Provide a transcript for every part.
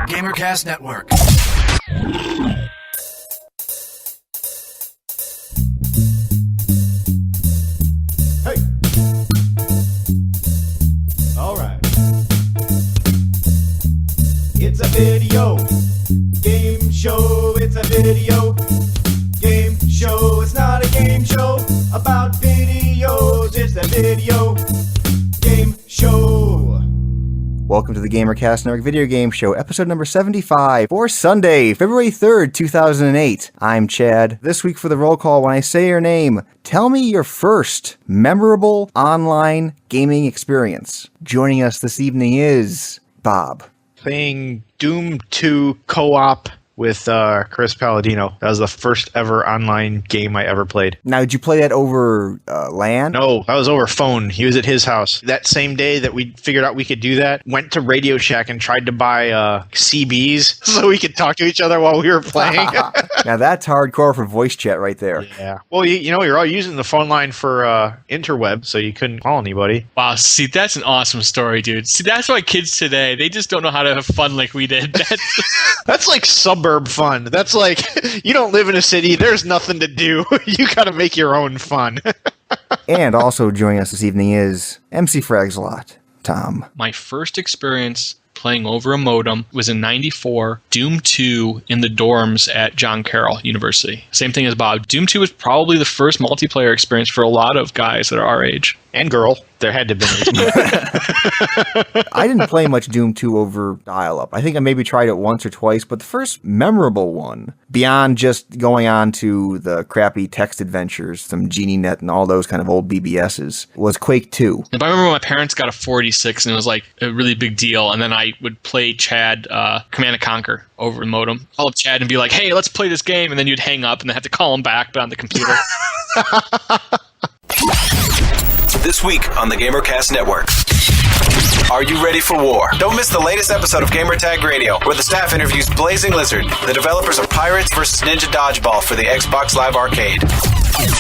Gamercast Network. Hey. All right. It's a video game show. It's a video game show. It's not a game show about videos. It's a video game show. Welcome to the Gamercast Network Video Game Show, episode number 75 for Sunday, February 3rd, 2008. I'm Chad. This week for the roll call, when I say your name, tell me your first memorable online gaming experience. Joining us this evening is Bob. Playing Doom 2 co-op with Chris Palladino. That was the first ever online game I ever played. Now, did you play that over LAN? No, that was over phone. He was at his house. That same day that we figured out we could do that, went to Radio Shack and tried to buy CBs so we could talk to each other while we were playing. Now, that's hardcore for voice chat right there. Yeah. Well, you know, you're all using the phone line for interweb, so you couldn't call anybody. Wow, see, that's an awesome story, dude. See, that's why kids today, they just don't know how to have fun like we did. That's like suburb fun. That's like, you don't live in a city, there's nothing to do. You gotta make your own fun. And also joining us this evening is MC Fragslot, Tom. My first experience playing over a modem was in 94, Doom 2 in the dorms at John Carroll University. Same thing as Bob. Doom 2 was probably the first multiplayer experience for a lot of guys that are our age. And girl. There had to be. I didn't play much Doom 2 over dial-up. I think I maybe tried it once or twice, but the first memorable one, beyond just going on to the crappy text adventures, some GenieNet and all those kind of old BBSs, was Quake 2. If I remember, my parents got a 486, and it was like a really big deal, and then I would play Chad Command & Conquer over the modem. Call up Chad and be like, hey, let's play this game, and then you'd hang up, and then have to call him back, but on the computer. This week on the Gamercast Network. Are you ready for war? Don't miss the latest episode of Gamertag Radio, where the staff interviews Blazing Lizard, the developers of Pirates vs. Ninja Dodgeball for the Xbox Live Arcade.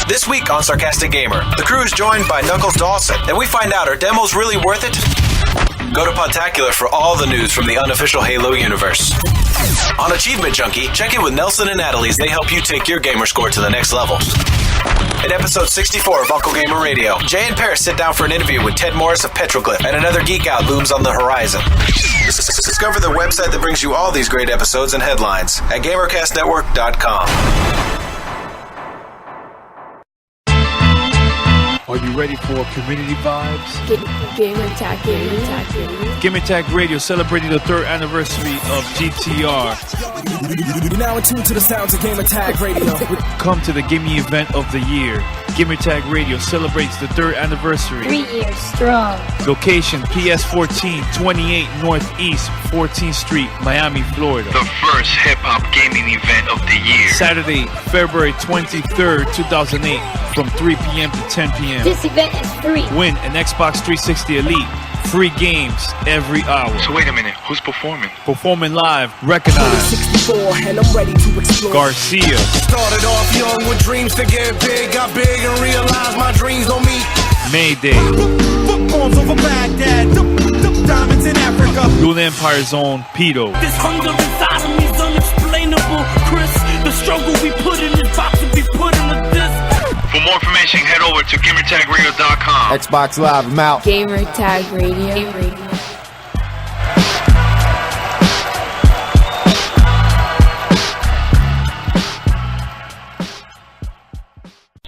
This week on Sarcastic Gamer, the crew is joined by Knuckles Dawson, and we find out, are demos really worth it? Go to Podtacular for all the news from the unofficial Halo universe. On Achievement Junkie, check in with Nelson and Natalie as they help you take your gamer score to the next level. In episode 64 of Uncle Gamer Radio, Jay and Paris sit down for an interview with Ted Morris of Petroglyph, and another geek out looms on the horizon. Discover the website that brings you all these great episodes and headlines at GamerCastNetwork.com. Are you ready for community vibes? Gamertag Radio celebrating the 3rd anniversary of GTR. You're now in tune to the sounds of Gamertag Radio. Come to the gaming event of the year. Gamertag Radio celebrates the 3rd anniversary. 3 years strong. Location PS14, 28 Northeast 14th Street, Miami, Florida. The first hip-hop gaming event of the year. Saturday, February 23rd, 2008, from 3 p.m. to 10 p.m. This event is free. Win an Xbox 360 Elite. Free games every hour. So wait a minute, who's performing? Performing live, recognize 64 and I'm ready to explore. Garcia. Started off young with dreams to get big. Got big and realized my dreams don't meet. Mayday. Footballs over Baghdad. Diamonds in Africa. Blue Empire Zone, Pedo. This hunger inside of me is unexplainable, Chris. The struggle we put in is about to be put in a disc. For more information, head over to GamerTagRadio.com. Xbox Live, I'm out. Gamertag Radio.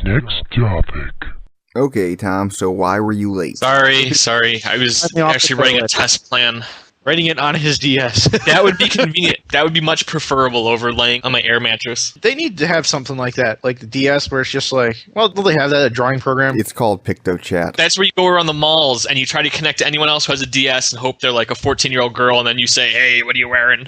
Next topic. Okay, Tom, so why were you late? Sorry. I was actually writing a test plan. Writing it on his DS. That would be convenient. That would be much preferable over laying on my air mattress. They need to have something like that, like the DS, where it's just like, well, do they have that, a drawing program? It's called PictoChat. That's where you go around the malls and you try to connect to anyone else who has a DS and hope they're like a 14-year-old girl, and then you say, hey, what are you wearing?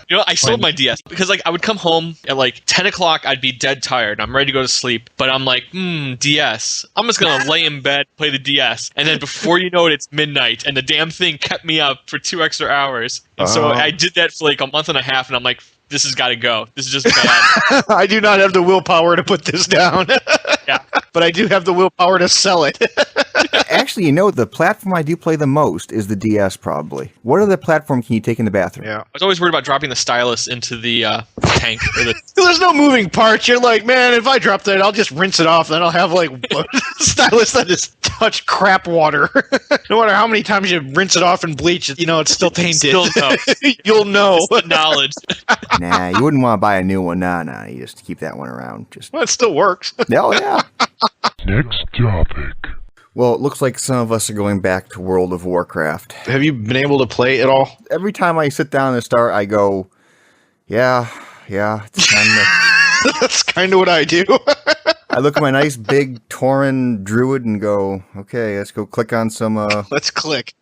You know, I sold my DS because like I would come home at like 10 o'clock, I'd be dead tired. I'm ready to go to sleep, but I'm like, DS. I'm just going to lay in bed, play the DS. And then before you know it, it's midnight and the damn thing kept me up for 2 extra hours. And so I did that for like a month and a half, and I'm like, this has got to go. This is just bad. I do not have the willpower to put this down. Yeah. But I do have the willpower to sell it. Actually, the platform I do play the most is the DS, probably. What other platform can you take in the bathroom? Yeah. I was always worried about dropping the stylus into the tank. There's no moving parts. You're like, man, if I drop that, I'll just rinse it off. Then I'll have like a stylus that is touch crap water. No matter how many times you rinse it off and bleach it, it's still tainted. You'll know. It's the knowledge. Nah, you wouldn't want to buy a new one. Nah, you just keep that one around. Well, it still works. Oh, yeah. Next topic. Well, it looks like some of us are going back to World of Warcraft. Have you been able to play it all? Every time I sit down and start, I go, yeah, it's time to... That's kind of what I do. I look at my nice big Tauren druid and go, okay, let's go click on some... Let's click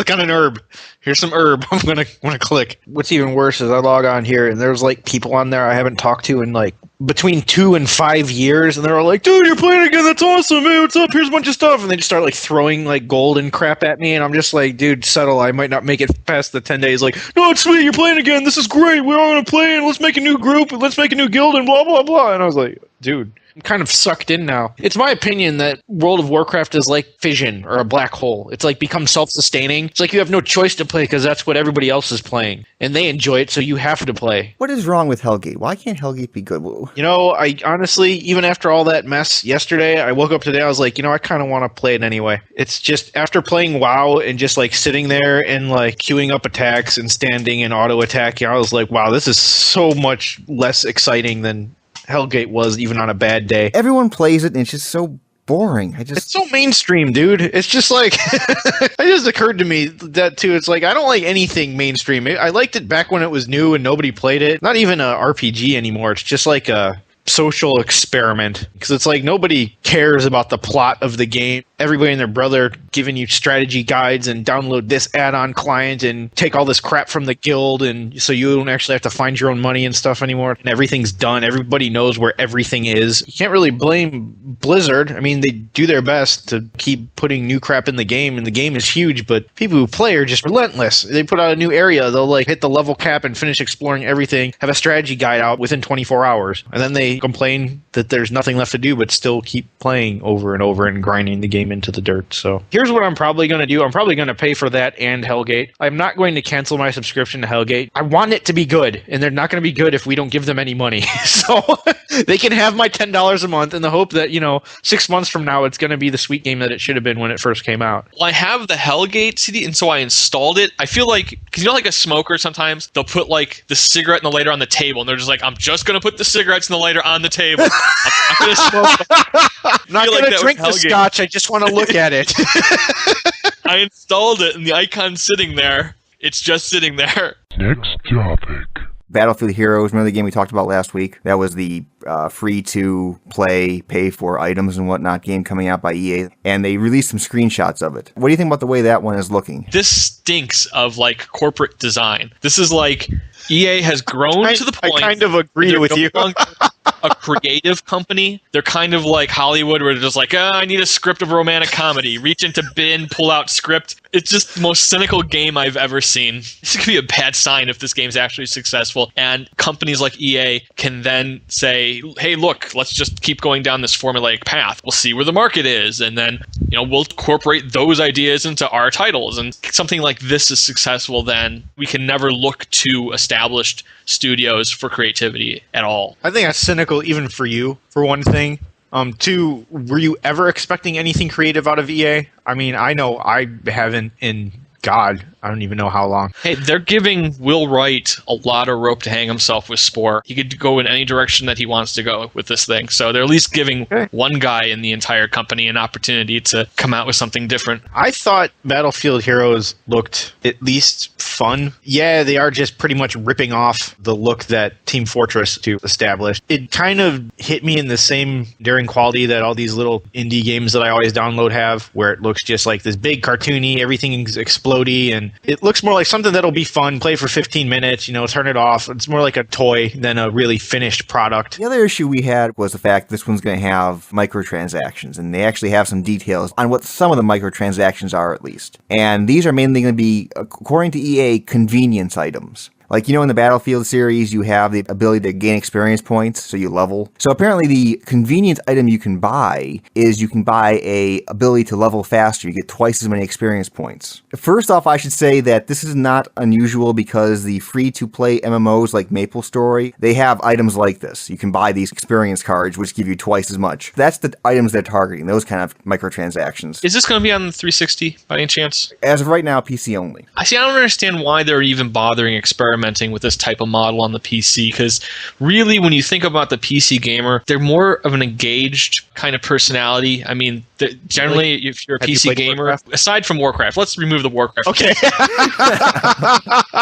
on an herb. Here's some herb. I'm gonna click. What's even worse is I log on here and there's like people on there I haven't talked to in like between 2 and 5 years, and they're all like, dude, you're playing again, that's awesome, man, what's up, here's a bunch of stuff, and they just start like throwing like gold and crap at me, and I'm just like, dude, settle, I might not make it past the 10 days, like, no, it's sweet, you're playing again, this is great, we're all gonna play, and let's make a new group, and let's make a new guild, and blah, blah, blah, and I was like, dude, I'm kind of sucked in now. It's my opinion that World of Warcraft is like fission or a black hole. It's like become self-sustaining. It's like you have no choice to play because that's what everybody else is playing. And they enjoy it, so you have to play. What is wrong with Hellgate? Why can't Hellgate be good? I honestly, even after all that mess yesterday, I woke up today, I was like, I kind of want to play it anyway. It's just, after playing WoW and just like sitting there and like queuing up attacks and standing and auto-attacking, I was like, wow, this is so much less exciting than Hellgate was even on a bad day. Everyone plays it and it's just so boring. It's so mainstream, dude. It's just like it just occurred to me that too. It's like I don't like anything mainstream. I liked it back when it was new and nobody played it. Not even a RPG anymore. It's just like a social experiment because it's like nobody cares about the plot of the game. Everybody and their brother giving you strategy guides and download this add-on client and take all this crap from the guild, and so you don't actually have to find your own money and stuff anymore, and everything's done. Everybody knows where everything is. You can't really blame Blizzard. I mean, they do their best to keep putting new crap in the game, and the game is huge, but people who play are just relentless. They put out a new area, they'll like hit the level cap and finish exploring everything, have a strategy guide out within 24 hours, and then they complain that there's nothing left to do but still keep playing over and over and grinding the game into the dirt. So here's what I'm probably going to do. I'm probably going to pay for that and Hellgate. I'm not going to cancel my subscription to Hellgate. I want it to be good, and they're not going to be good if we don't give them any money. So they can have my $10 a month in the hope that 6 months from now it's going to be the sweet game that it should have been when it first came out. Well, I have the Hellgate CD, and so I installed it. I feel like, because like a smoker, sometimes they'll put like the cigarette and the lighter on the table, and they're just like, I'm just going to put the cigarettes and the lighter on the table. I'm not going to smoke. Not going to drink the scotch. I just want to look at it. I installed it, and the icon's sitting there. It's just sitting there. Next topic. Battlefield Heroes, remember the game we talked about last week? That was the free-to-play, pay-for items and whatnot game coming out by EA, and they released some screenshots of it. What do you think about the way that one is looking? This stinks of, like, corporate design. This is like EA has grown to the point... I kind of agree with you. A creative company. They're kind of like Hollywood, where they're just like, I need a script of a romantic comedy. Reach into bin, pull out script. It's just the most cynical game I've ever seen. This could be a bad sign if this game's actually successful. And companies like EA can then say, hey, look, let's just keep going down this formulaic path. We'll see where the market is. And then, we'll incorporate those ideas into our titles. And something like this is successful, then we can never look to established studios for creativity at all. I think that's cynical even for you, for one thing. Two, were you ever expecting anything creative out of EA? I mean, I know I haven't in God, I don't even know how long. Hey, they're giving Will Wright a lot of rope to hang himself with Spore. He could go in any direction that he wants to go with this thing. So they're at least giving one guy in the entire company an opportunity to come out with something different. I thought Battlefield Heroes looked at least fun. Yeah, they are just pretty much ripping off the look that Team Fortress 2 established. It kind of hit me in the same daring quality that all these little indie games that I always download have, where it looks just like this big cartoony, everything's explodey, and it looks more like something that'll be fun, play for 15 minutes, turn it off. It's more like a toy than a really finished product. The other issue we had was the fact this one's going to have microtransactions, and they actually have some details on what some of the microtransactions are, at least. And these are mainly going to be, according to EA, convenience items. Like, in the Battlefield series, you have the ability to gain experience points, so you level. So apparently the convenient item you can buy is you can buy a ability to level faster. You get twice as many experience points. First off, I should say that this is not unusual because the free-to-play MMOs like MapleStory, they have items like this. You can buy these experience cards, which give you twice as much. That's the items they're targeting, those kind of microtransactions. Is this going to be on the 360 by any chance? As of right now, PC only. I don't understand why they're even bothering experimenting with this type of model on the PC, because really, when you think about the PC gamer, they're more of an engaged kind of personality. I mean, generally, if you're a PC gamer, Warcraft? Aside from Warcraft, let's remove the Warcraft. Okay.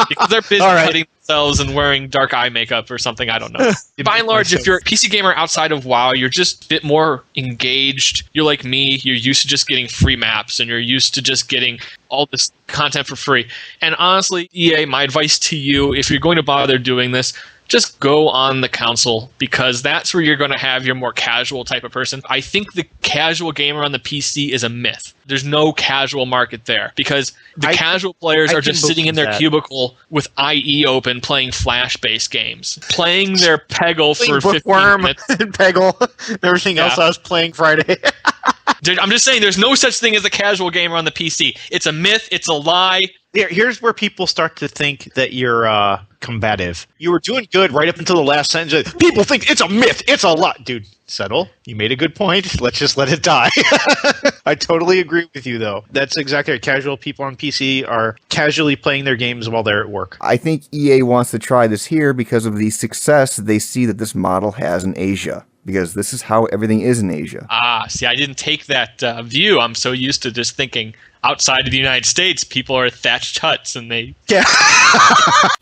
Because they're busy cutting themselves and wearing dark eye makeup or something. I don't know. By and large, if you're a PC gamer outside of WoW, you're just a bit more engaged. You're like me. You're used to just getting free maps, and you're used to just getting all this content for free. And honestly, EA, my advice to you, if you're going to bother doing this, just go on the console, because that's where you're going to have your more casual type of person. I think the casual gamer on the PC is a myth. There's no casual market there, because the casual players are just sitting in their cubicle with IE open playing Flash-based games, playing their Peggle for 15 minutes. And Peggle and everything else I was playing Friday. I'm just saying there's no such thing as a casual gamer on the PC. It's a myth. It's a lie. Here's where people start to think that you're combative. You were doing good right up until the last sentence. People think it's a myth. It's a lie. Dude, settle. You made a good point. Let's just let it die. I totally agree with you, though. That's exactly right. Casual people on PC are casually playing their games while they're at work. I think EA wants to try this here because of the success they see that this model has in Asia. Because this is how everything is in Asia. See, I didn't take that view. I'm so used to just thinking outside of the United States, people are thatched huts and they... Yeah.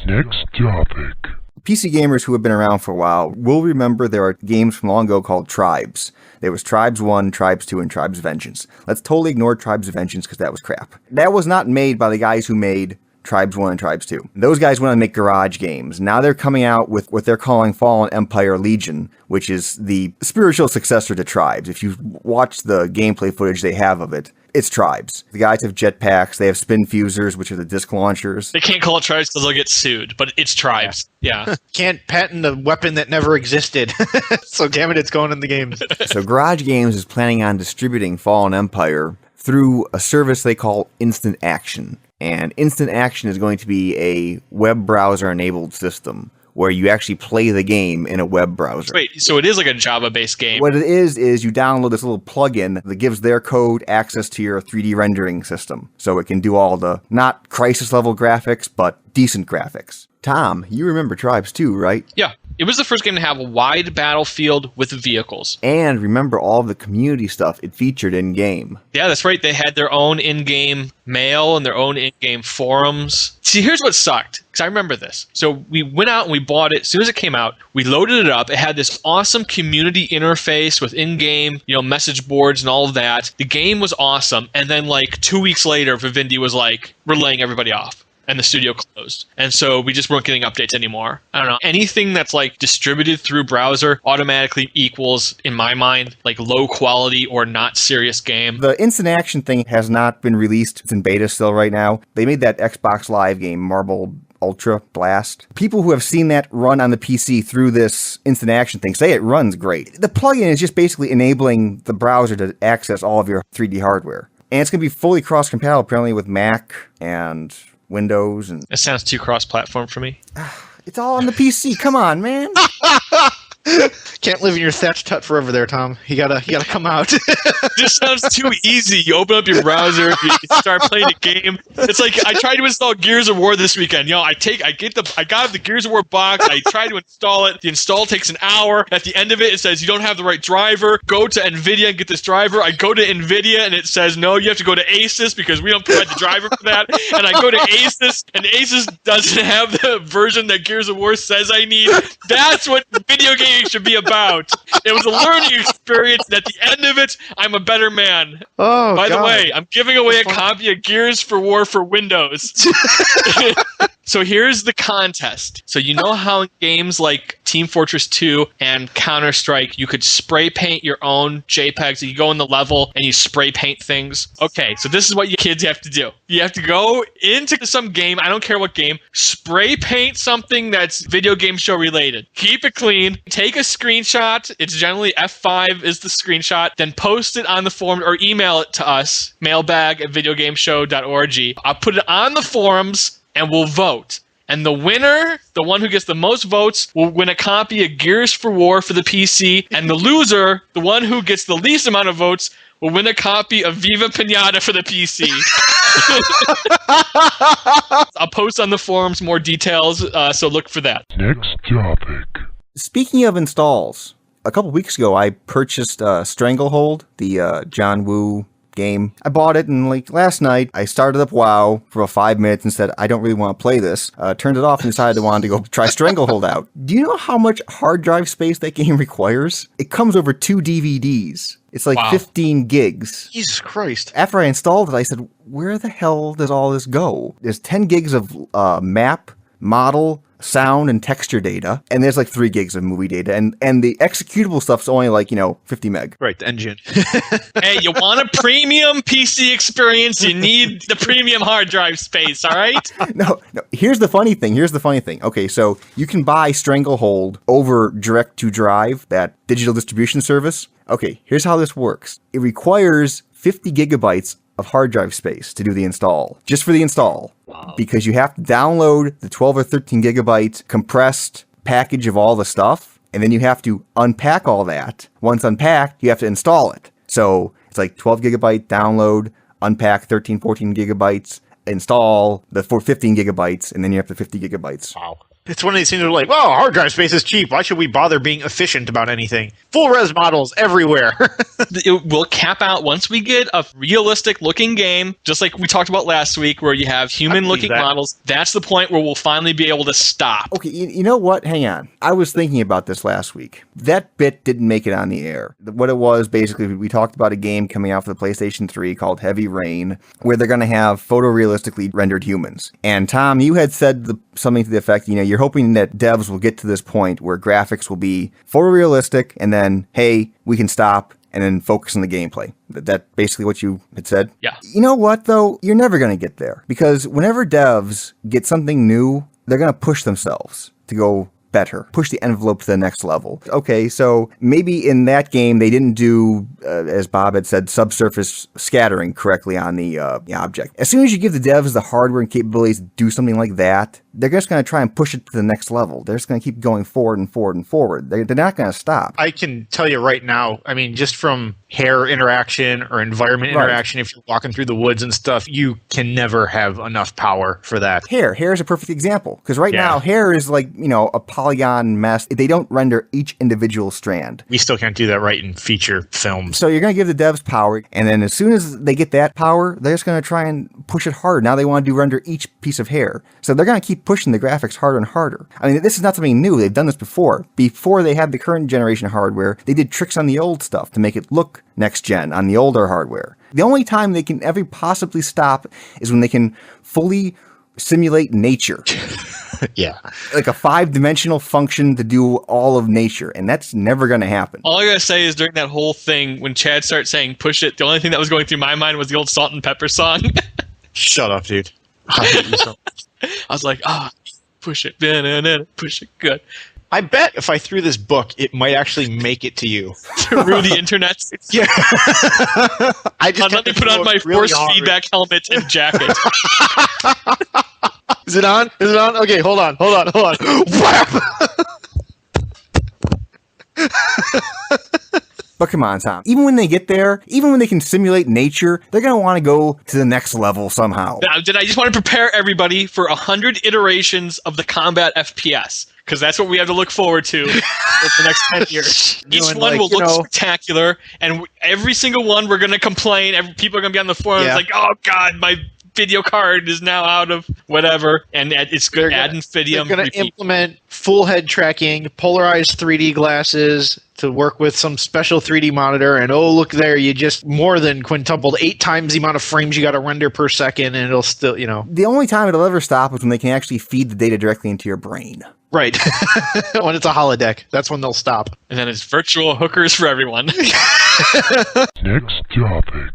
Next topic. PC gamers who have been around for a while will remember there are games from long ago called Tribes. There was Tribes 1, Tribes 2, and Tribes Vengeance. Let's totally ignore Tribes Vengeance because that was crap. That was not made by the guys who made Tribes 1 and Tribes 2. Those guys went on to make garage games. Now they're coming out with what they're calling Fallen Empire Legion, which is the spiritual successor to Tribes. If you watch the gameplay footage they have of it, it's Tribes. The guys have jetpacks, they have spin fusers, which are the disc launchers. They can't call it Tribes because they'll get sued, but it's Tribes. Yeah. Can't patent a weapon that never existed. So damn it, it's going in the games. So Garage Games is planning on distributing Fallen Empire through a service they call Instant Action. And Instant Action is going to be a web browser-enabled system where you actually play the game in a web browser. Wait, so it is like a Java-based game? What it is you download this little plugin that gives their code access to your 3D rendering system. So it can do all the, not Crysis-level graphics, but decent graphics. Tom, you remember Tribes 2, right? Yeah. It was the first game to have a wide battlefield with vehicles. And remember all the community stuff it featured in-game. Yeah, that's right. They had their own in-game mail and their own in-game forums. See, here's what sucked, because I remember this. So we went out and we bought it. As soon as it came out, we loaded it up. It had this awesome community interface with in-game, message boards and all of that. The game was awesome. And then 2 weeks later, Vivendi was like, we're laying everybody off. And the studio closed. And so we just weren't getting updates anymore. I don't know. Anything that's distributed through browser automatically equals, in my mind, low quality or not serious game. The Instant Action thing has not been released. It's in beta still right now. They made that Xbox Live game, Marble Ultra Blast. People who have seen that run on the PC through this Instant Action thing say it runs great. The plugin is just basically enabling the browser to access all of your 3D hardware. And it's going to be fully cross-compatible apparently with Mac and Windows. And it sounds too cross-platform for me. It's all on the PC. Come on, man. Can't live in your thatched hut forever there, Tom. You gotta come out. This sounds too easy. You open up your browser, you start playing a game. It's like I tried to install Gears of War this weekend. I got the Gears of War box. I tried to install it. The install takes an hour. At the end of it says you don't have the right driver. Go to NVIDIA and get this driver. I go to NVIDIA and it says no, you have to go to Asus because we don't provide the driver for that. And I go to Asus and Asus doesn't have the version that Gears of War says I need. That's what video gaming should be about. It was a learning experience, and at the end of it, I'm a better man. Oh, By the way, I'm giving away a copy of Gears for War for Windows. So here's the contest. So you know how in games like Team Fortress 2 and Counter-Strike, you could spray paint your own JPEGs. You go in the level and you spray paint things. Okay, so this is what you kids have to do. You have to go into some game, I don't care what game, spray paint something that's video game show related. Keep it clean. Take a screenshot. It's generally F5 is the screenshot. Then post it on the forum or email it to us, mailbag@videogameshow.org. I'll put it on the forums and we'll vote. And the winner, the one who gets the most votes, will win a copy of Gears for War for the PC. And the loser, the one who gets the least amount of votes, will win a copy of Viva Pinata for the PC. I'll post on the forums more details, so look for that. Next topic. Speaking of installs, a couple weeks ago I purchased Stranglehold, the John Woo game. I bought it and last night I started up WoW for about 5 minutes and said I don't really want to play this. Turned it off and decided I wanted to go try Stranglehold out. Do you know how much hard drive space that game requires? It comes over 2 DVDs. It's 15 gigs. Jesus Christ. After I installed it, I said, where the hell does all this go? There's 10 gigs of map, model, sound, and texture data, and there's 3 gigs of movie data, and the executable stuff's only 50 meg. Right, the engine. Hey, you want a premium PC experience? You need the premium hard drive space, all right? No. Here's the funny thing. Okay, so you can buy Stranglehold over Direct to Drive, that digital distribution service. Okay, here's how this works. It requires 50 gigabytes of hard drive space to do the install, just for the install. Wow. Because you have to download the 12 or 13 gigabyte compressed package of all the stuff, and then you have to unpack all that. Once unpacked, you have to install it. So it's 12 gigabyte download, unpack 13, 14 gigabytes, install the 15 gigabytes, and then you have the 50 gigabytes. Wow. It's one of these things where well, hard drive space is cheap. Why should we bother being efficient about anything? Full res models everywhere. It will cap out once we get a realistic looking game, just like we talked about last week, where you have human looking models. That's the point where we'll finally be able to stop. Okay, you know what? Hang on. I was thinking about this last week. That bit didn't make it on the air. What it was, basically, we talked about a game coming out for the PlayStation 3 called Heavy Rain, where they're going to have photorealistically rendered humans. And Tom, you had said something to the effect, you're hoping that devs will get to this point where graphics will be photorealistic and then, hey, we can stop and then focus on the gameplay. That basically what you had said? Yeah. You know what, though? You're never going to get there. Because whenever devs get something new, they're going to push themselves to go better, push the envelope to the next level. Okay, so maybe in that game they didn't do, as Bob had said, subsurface scattering correctly on the object. As soon as you give the devs the hardware and capabilities to do something like that, they're just going to try and push it to the next level. They're just going to keep going forward and forward and forward. They're not going to stop. I can tell you right now, just from hair interaction or environment interaction, if you're walking through the woods and stuff, you can never have enough power for that. Hair is a perfect example. Because now, hair is a polygon mess. They don't render each individual strand. We still can't do that right in feature films. So you're going to give the devs power, and then as soon as they get that power, they're just going to try and push it harder. Now they want to render each piece of hair. So they're going to keep pushing the graphics harder and harder. This is not something new. They've done this before. Before they had the current generation hardware, they did tricks on the old stuff to make it look next gen on the older hardware. The only time they can ever possibly stop is when they can fully simulate nature. Yeah. Like a 5-dimensional function to do all of nature, and that's never going to happen. All I gotta say is during that whole thing, when Chad started saying push it, the only thing that was going through my mind was the old Salt and Pepper song. Shut up, dude. I hate you so much. I was like, push it, push it, good. I bet if I threw this book, it might actually make it to you. Through the internet? Yeah. Let me put on my force feedback helmet and jacket. Is it on? Okay, hold on. But come on, Tom. Even when they get there, even when they can simulate nature, they're going to want to go to the next level somehow. Now, I just want to prepare everybody for 100 iterations of the combat FPS, because that's what we have to look forward to over the next 10 years. Each one will look spectacular, and every single one we're going to complain. People are going to be on the forums like, oh, God, my video card is now out of whatever, and it's good ad infinitum. They're going to implement full head tracking, polarized 3D glasses to work with some special 3D monitor, and oh, look there, you just more than quintupled 8 times the amount of frames you got to render per second, and it'll still, The only time it'll ever stop is when they can actually feed the data directly into your brain. Right. When it's a holodeck, that's when they'll stop. And then it's virtual hookers for everyone. Next topic.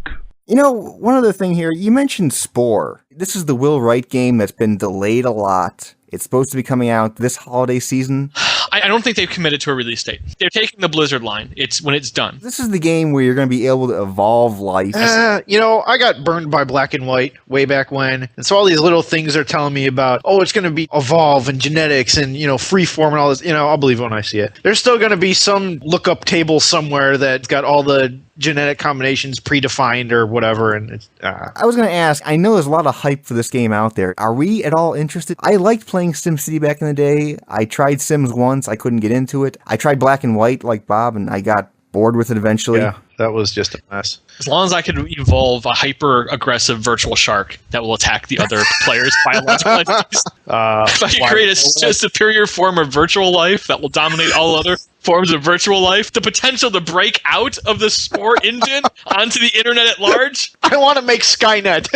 One other thing here, you mentioned Spore. This is the Will Wright game that's been delayed a lot. It's supposed to be coming out this holiday season. I don't think they've committed to a release date. They're taking the Blizzard line. It's when it's done. This is the game where you're going to be able to evolve life. I got burned by Black and White way back when. And so all these little things are telling me about, it's going to be evolve and genetics and, freeform and all this. I'll believe it when I see it. There's still going to be some lookup table somewhere that's got all the genetic combinations predefined or whatever. And it's, I was going to ask, I know there's a lot of hype for this game out there. Are we at all interested? I liked playing SimCity back in the day. I tried Sims once. I couldn't get into it. I tried Black and White like Bob, and I got bored with it eventually. Yeah, that was just a mess. As long as I could evolve a hyper-aggressive virtual shark that will attack the other players' biological entities. If I could create a superior form of virtual life that will dominate all other forms of virtual life, the potential to break out of the Spore engine onto the internet at large. I want to make Skynet.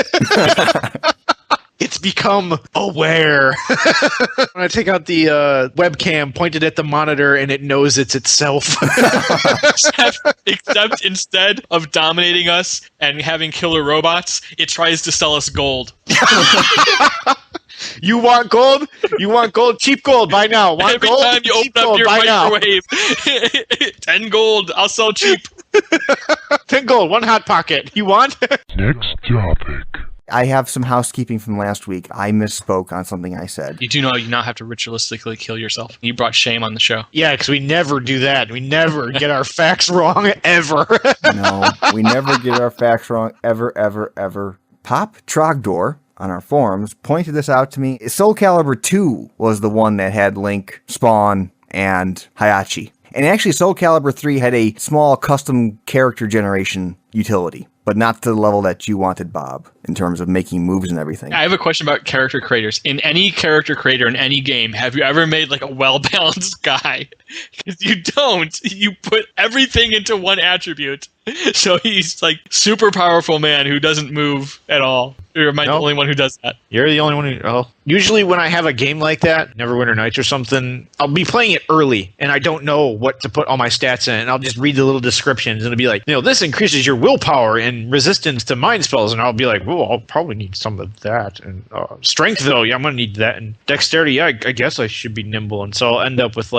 It's become aware. When I take out the webcam, point it at the monitor, and it knows it's itself. Except instead of dominating us and having killer robots, it tries to sell us gold. You want gold? You want gold? Cheap gold, buy now. Want Every gold? time you Cheap open up gold, your buy now. microwave, 10 gold, I'll sell cheap. 10 gold, 1 hot pocket. You want? Next topic. I have some housekeeping from last week. I misspoke on something I said. You do know you now have to ritualistically kill yourself. You brought shame on the show. Yeah, because we never do that. We never get our facts wrong, ever. No, we never get our facts wrong, ever, ever, ever. Pop Trogdor on our forums pointed this out to me. Soul Calibur 2 was the one that had Link, Spawn, and Hayachi. And actually, Soul Calibur 3 had a small custom character generation utility, but not to the level that you wanted, Bob, in terms of making moves and everything. I have a question about character creators. In any character creator in any game, have you ever made like a well-balanced guy? Because you don't. You put everything into one attribute. So he's like super powerful man who doesn't move at all. Or am I the only one who does that? You're the only one who... Usually when I have a game like that, Neverwinter Nights or something, I'll be playing it early, and I don't know what to put all my stats in, and I'll just read the little descriptions, and it'll be like, this increases your willpower and resistance to mind spells, and I'll be like, I'll probably need some of that. And strength, though, yeah, I'm going to need that. And dexterity, yeah, I guess I should be nimble. And so I'll end up with,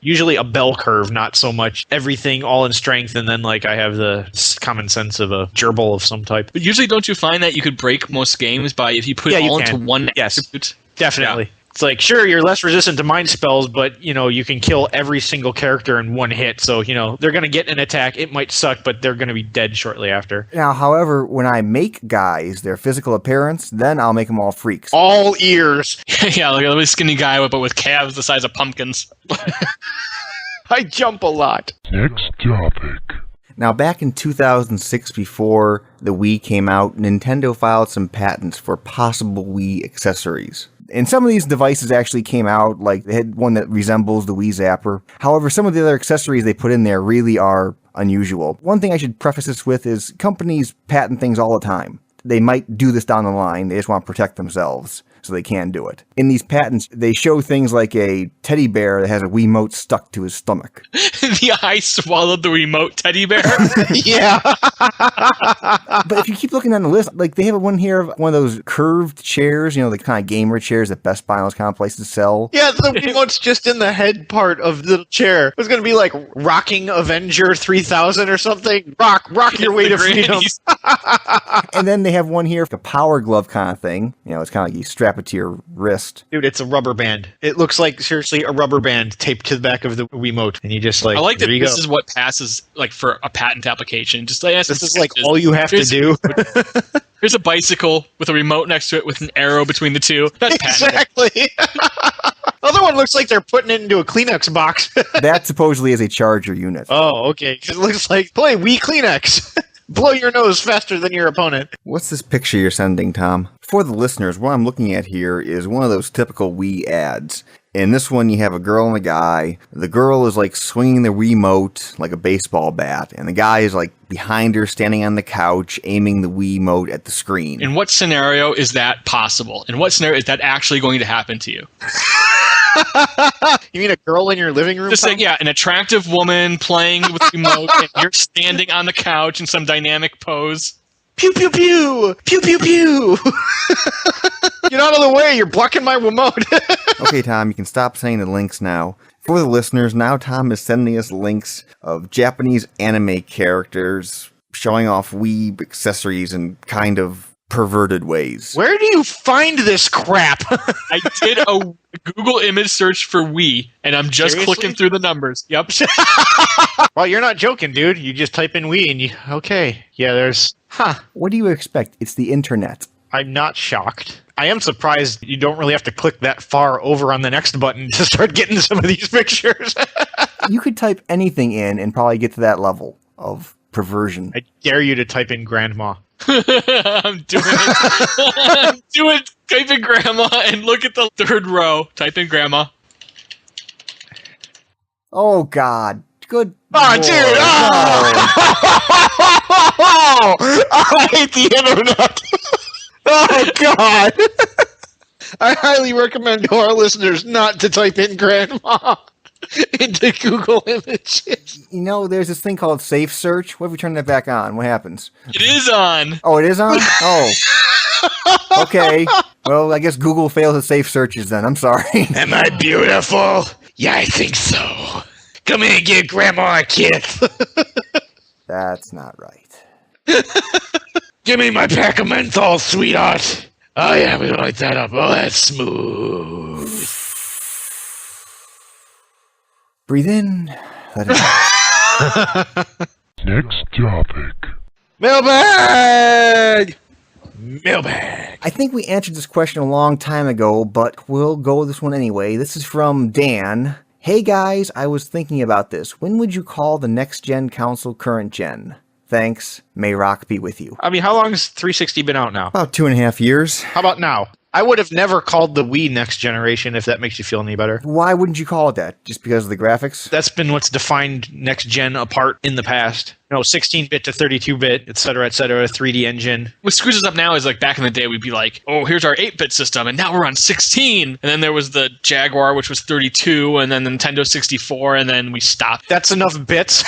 usually a bell curve, not so much everything all in strength, and then I have the common sense of a gerbil of some type. But usually don't you find that you could break most games by if you put it all into one attribute? Definitely. Yeah. It's like, sure, you're less resistant to mind spells, but, you can kill every single character in one hit. So, they're going to get an attack. It might suck, but they're going to be dead shortly after. Now, however, when I make guys their physical appearance, then I'll make them all freaks. All ears. Yeah, like a really skinny guy, but with calves the size of pumpkins. I jump a lot. Next topic. Now, back in 2006, before the Wii came out, Nintendo filed some patents for possible Wii accessories. And some of these devices actually came out, like they had one that resembles the Wii Zapper. However, some of the other accessories they put in there really are unusual. One thing I should preface this with is companies patent things all the time. They might do this down the line, they just want to protect themselves, so they can do it. In these patents, they show things like a teddy bear that has a Wiimote stuck to his stomach. The eye swallowed the remote teddy bear? Yeah. But if you keep looking down the list, they have one here of one of those curved chairs, the kind of gamer chairs that Best Buy and those kind of places sell. Yeah, the remote's just in the head part of the chair. It was going to be like Rocking Avenger 3000 or something. Rock your way to freedom. And then they have one here, a power glove kind of thing. It's kind of like you strap it to your wrist. Dude, it's a rubber band. It looks like, seriously, a rubber band taped to the back of the Wiimote. And you just I like that this is what passes for a patent application. Just this is all you have to do. Here's a bicycle with a remote next to it with an arrow between the two. That's exactly. Other one looks like they're putting it into a Kleenex box. That supposedly is a charger unit. Oh, okay. Because it looks like, play Wii Kleenex. blow your nose faster than your opponent. What's this picture you're sending, Tom? For the listeners, what I'm looking at here is one of those typical Wii ads. In this one, you have a girl and a guy. The girl is like swinging the Wiimote like a baseball bat, and the guy is like behind her, standing on the couch, aiming the Wiimote at the screen. In what scenario is that possible? In what scenario is that actually going to happen to you? You mean a girl in your living room? Just like, yeah, an attractive woman playing with the remote, and you're standing on the couch in some dynamic pose. Pew, pew, pew! Pew, pew, pew! Get out of the way, you're blocking my remote. Okay, Tom, you can stop saying the links now. For the listeners, now Tom is sending us links of Japanese anime characters showing off Wii accessories in kind of perverted ways. Where do you find this crap? I did a Google image search for Wii, and I'm just Seriously? clicking through the numbers. Yep. Well, you're not joking, dude. You just type in Wii and you... Okay. Yeah, there's... Huh. What do you expect? It's the internet. I'm not shocked. I am surprised you don't really have to click that far over on the next button to start getting some of these pictures. You could type anything in and probably get to that level of perversion. I dare you to type in grandma. I'm doing it. Type in grandma and look at the third row. Type in grandma. Oh, God. Good. Oh, Lord. dude! Oh! I hate the internet! Oh, God! I highly recommend to our listeners not to type in grandma into Google Images. You know, there's this thing called Safe Search. What if we turn that back on? What happens? It is on. Oh, it is on? Oh. Okay. Well, I guess Google fails at safe searches then. I'm sorry. Am I beautiful? Yeah, I think so. Come here and give grandma a kiss. That's not right. Give me my pack of menthol, sweetheart. Oh, yeah, we light that up. Oh, that's smooth. Breathe in. Let it out. Next topic. Mailbag! Mailbag. I think we answered this question a long time ago, but we'll go with this one anyway. This is from Dan. Hey guys, I was thinking about this. When would you call the next gen console current gen? Thanks. May rock be with you. I mean, how long has 360 been out now? About 2.5 years. How about now? I would have never called the Wii next generation, if that makes you feel any better. Why wouldn't you call it that? Just because of the graphics? That's been what's defined next gen apart in the past. 16-bit to 32-bit, et cetera, 3D engine. What screws us up now is like back in the day, we'd be like, oh, here's our 8-bit system, and now we're on 16. And then there was the Jaguar, which was 32, and then the Nintendo 64, and then we stopped. That's enough bits.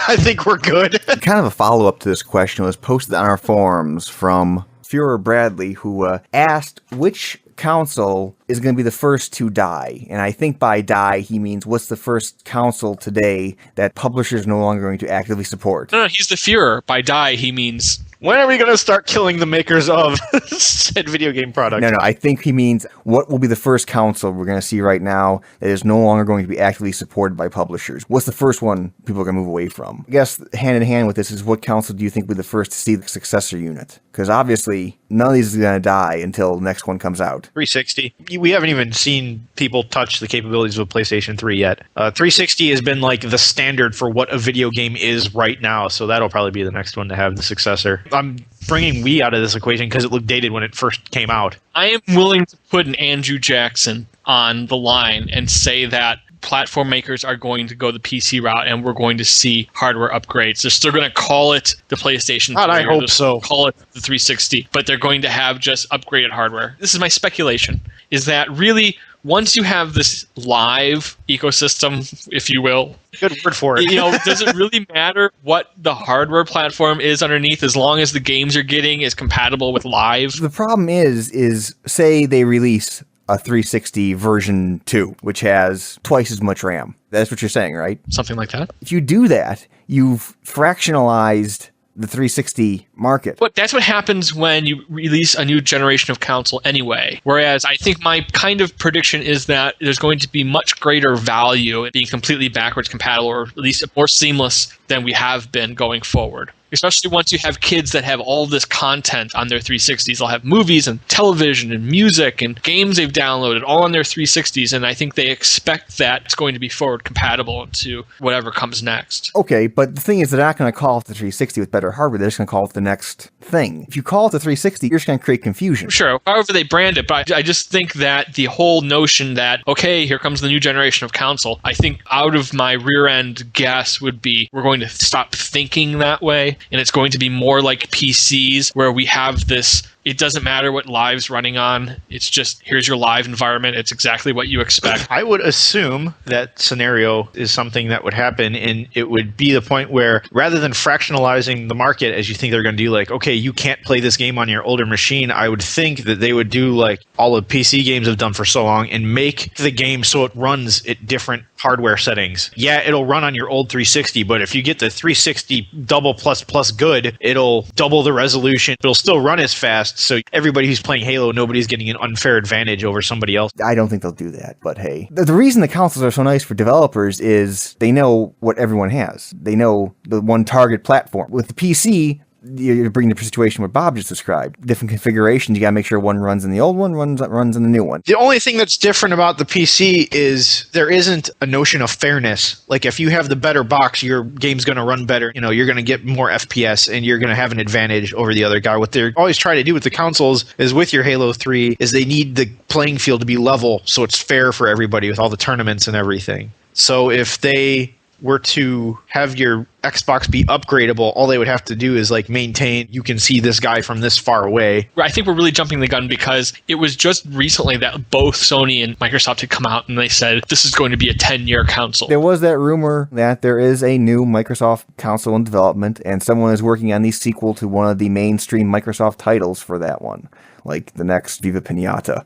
I think we're good. Kind of a follow-up to this question was posted on our forums from Führer Bradley, who asked which console is going to be the first to die. And I think by die, he means what's the first console today that publishers no longer going to actively support. No, he's the Führer. By die, he means... When are we going to start killing the makers of said video game product? No, I think he means what will be the first console we're going to see right now that is no longer going to be actively supported by publishers. What's the first one people are going to move away from? I guess hand in hand with this is what console do you think will be the first to see the successor unit? Because obviously, none of these is going to die until the next one comes out. 360. We haven't even seen people touch the capabilities of PlayStation 3 yet. 360 has been like the standard for what a video game is right now, so that'll probably be the next one to have the successor. I'm bringing Wii out of this equation because it looked dated when it first came out. I am willing to put an Andrew Jackson on the line and say that platform makers are going to go the PC route and we're going to see hardware upgrades. They're still going to call it the PlayStation 3. I hope so. Call it the 360, but they're going to have just upgraded hardware. This is my speculation, is that really once you have this live ecosystem, if you will, good word for it. Does it really matter what the hardware platform is underneath as long as the games you're getting is compatible with live? The problem is say they release a 360 version 2, which has twice as much RAM. That's what you're saying, right? Something like that. If you do that, you've fractionalized the 360 market. But that's what happens when you release a new generation of console anyway. Whereas I think my kind of prediction is that there's going to be much greater value in being completely backwards compatible, or at least more seamless than we have been going forward. Especially once you have kids that have all this content on their 360s. They'll have movies and television and music and games they've downloaded all on their 360s, and I think they expect that it's going to be forward compatible into whatever comes next. Okay, but the thing is, they're not going to call it the 360 with better hardware. They're just going to call it the next thing. If you call it the 360, you're just going to create confusion. Sure, however they brand it, but I just think that the whole notion that, okay, here comes the new generation of console, I think out of my rear end guess would be we're going to stop thinking that way, and it's going to be more like PCs where we have this, it doesn't matter what live's running on, it's just here's your live environment, it's exactly what you expect. I would assume that scenario is something that would happen, and it would be the point where rather than fractionalizing the market as you think they're going to do, like, okay, you can't play this game on your older machine, I would think that they would do like all the PC games have done for so long and make the game so it runs at different hardware settings. Yeah, it'll run on your old 360, but if you get the 360 double plus good, it'll double the resolution. It'll still run as fast, so everybody who's playing Halo, nobody's getting an unfair advantage over somebody else. I don't think they'll do that, but hey. The reason the consoles are so nice for developers is they know what everyone has. They know the one target platform. With the PC, you're bringing the situation what Bob just described. Different configurations, you gotta make sure one runs in the old one, runs in the new one. The only thing that's different about the PC is there isn't a notion of fairness. Like if you have the better box, your game's gonna run better. You know, you're gonna get more FPS and you're gonna have an advantage over the other guy. What they're always trying to do with the consoles is with your Halo 3 is they need the playing field to be level so it's fair for everybody with all the tournaments and everything. So if they were to have your Xbox be upgradable, all they would have to do is like maintain, you can see this guy from this far away. I think we're really jumping the gun because it was just recently that both Sony and Microsoft had come out and they said this is going to be a 10-year console. There was that rumor that there is a new Microsoft console in development and someone is working on the sequel to one of the mainstream Microsoft titles for that one, like the next Viva Pinata.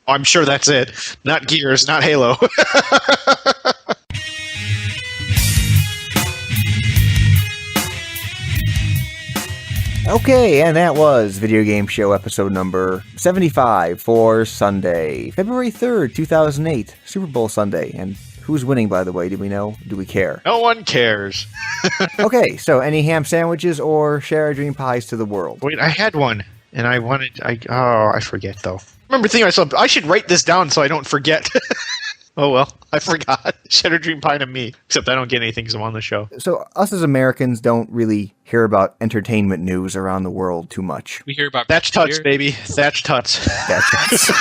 I'm sure that's it. Not Gears, not Halo. Okay, and that was Video Game Show episode number 75 for Sunday, February 3rd, 2008, Super Bowl Sunday. And who's winning, by the way? Do we know? Do we care? No one cares. Okay, so any ham sandwiches or share our dream pies to the world? Wait, I had one, and I forget, though. I remember thinking to myself, I should write this down so I don't forget. Oh, well, I forgot. Cheddar Dream Pie to me. Except I don't get anything because I'm on the show. So us as Americans don't really hear about entertainment news around the world too much. We hear about Thatch Tuts, baby. Thatch Tuts. Thatch Tuts.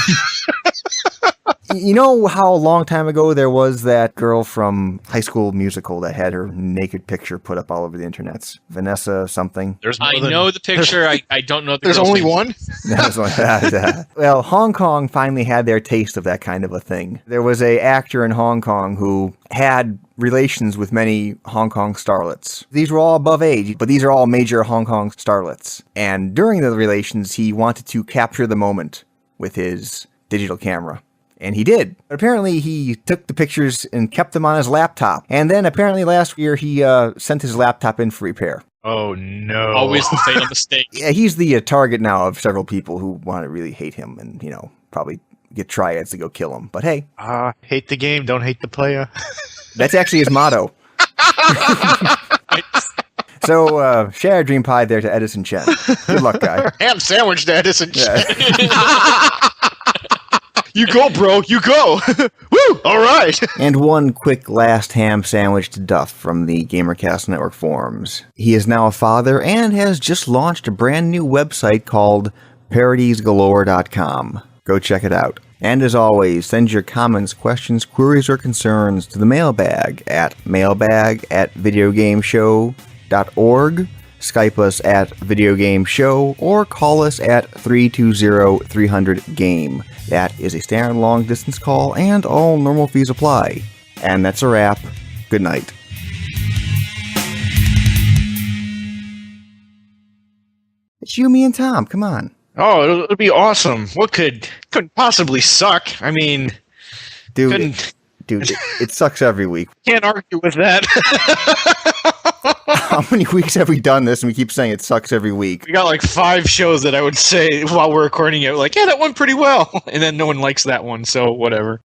You know how a long time ago there was that girl from High School Musical that had her naked picture put up all over the internets? Vanessa something. I know the picture. I don't know the There's only one? Well, Hong Kong finally had their taste of that kind of a thing. There was a actor in Hong Kong who had relations with many Hong Kong starlets. These were all above age, but these are all major Hong Kong starlets. And during the relations, he wanted to capture the moment with his digital camera. And he did. But apparently he took the pictures and kept them on his laptop. And then apparently last year he sent his laptop in for repair. Oh, no. Always the fatal mistake. Yeah, he's the target now of several people who want to really hate him and, you know, probably get triads to go kill him. But hey. Hate the game, don't hate the player. That's actually his motto. So, share a dream pie there to Edison Chen. Good luck, guy. Ham sandwich to Edison Chen. You go, bro. You go. Woo! All right. And one quick last ham sandwich to Duff from the GamerCast Network forums. He is now a father and has just launched a brand new website called parodiesgalore.com. Go check it out. And as always, send your comments, questions, queries, or concerns to the mailbag at mailbag@videogameshow.org. Skype us at Video Game Show or call us at 320-300-GAME. That is a standard long distance call and all normal fees apply. And that's a wrap. Good night. It's you, me, and Tom. Come on. Oh, it'll be awesome. What couldn't possibly suck? I mean, Dude, it sucks every week. Can't argue with that. How many weeks have we done this and we keep saying it sucks every week? We got like 5 shows that I would say while we're recording it, like, yeah, that went pretty well. And then no one likes that one, so whatever.